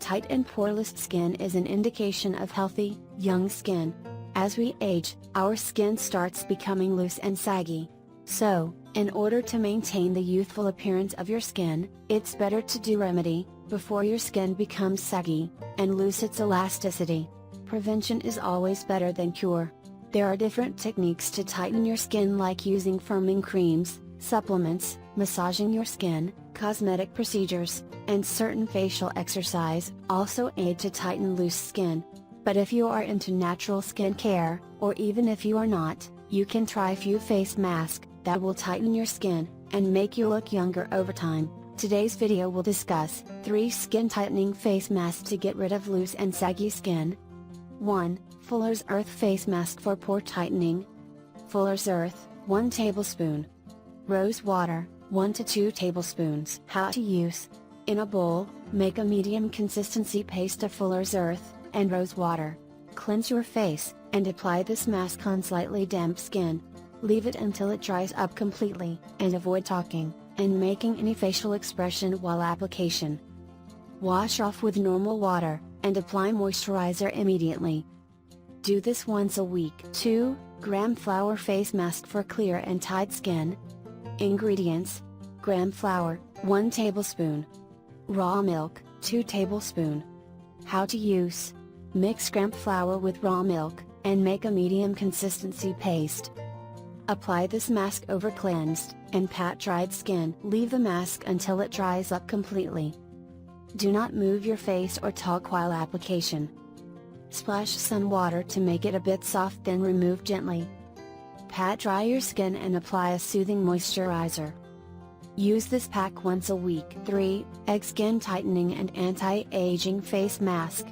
Tight and poreless skin is an indication of healthy, young skin. As we age, our skin starts becoming loose and saggy. So, in order to maintain the youthful appearance of your skin, it's better to do remedy, before your skin becomes saggy, and lose its elasticity. Prevention is always better than cure. There are different techniques to tighten your skin, like using firming creams, supplements, massaging your skin, cosmetic procedures, and certain facial exercise also aid to tighten loose skin. But if you are into natural skin care, or even if you are not, you can try a few face masks that will tighten your skin and make you look younger over time. Today's video will discuss 3 skin tightening face masks to get rid of loose and saggy skin. 1. Fuller's Earth Face Mask for Pore Tightening. Fuller's Earth, 1 tablespoon. Rose water, 1 to 2 tablespoons. How to use. In a bowl, make a medium consistency paste of Fuller's Earth and rose water. Cleanse your face, and apply this mask on slightly damp skin. Leave it until it dries up completely, and avoid talking and making any facial expression while application. Wash off with normal water, and apply moisturizer immediately. Do this once a week. 2. Gram Flour Face Mask for Clear and Tight Skin. Ingredients: gram flour, 1 tablespoon. Raw milk, 2 tablespoons. How to use. Mix gram flour with raw milk, and make a medium consistency paste. Apply this mask over cleansed and pat dried skin. Leave the mask until it dries up completely. Do not move your face or talk while application. Splash some water to make it a bit soft, then remove gently. Pat dry your skin and apply a soothing moisturizer. Use this pack once a week. 3. Egg Skin Tightening and Anti-Aging Face Mask.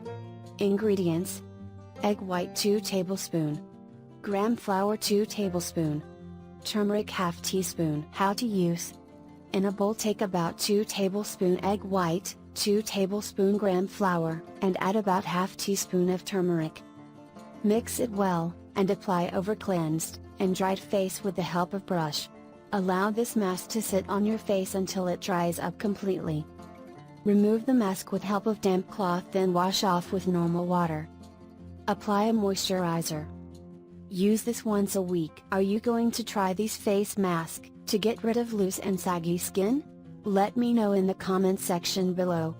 Ingredients: egg white, 2 tablespoons. Gram flour, 2 tablespoons. Turmeric, ½ teaspoon. How to use. In a bowl, take about 2 tablespoon egg white, 2 tablespoon gram flour, and add about ½ teaspoon of turmeric. Mix it well, and apply over cleansed and dried face with the help of brush. Allow this mask to sit on your face until it dries up completely. Remove the mask with help of damp cloth, then wash off with normal water. Apply a moisturizer. Use this once a week. Are you going to try these face masks to get rid of loose and saggy skin? Let me know in the comment section below.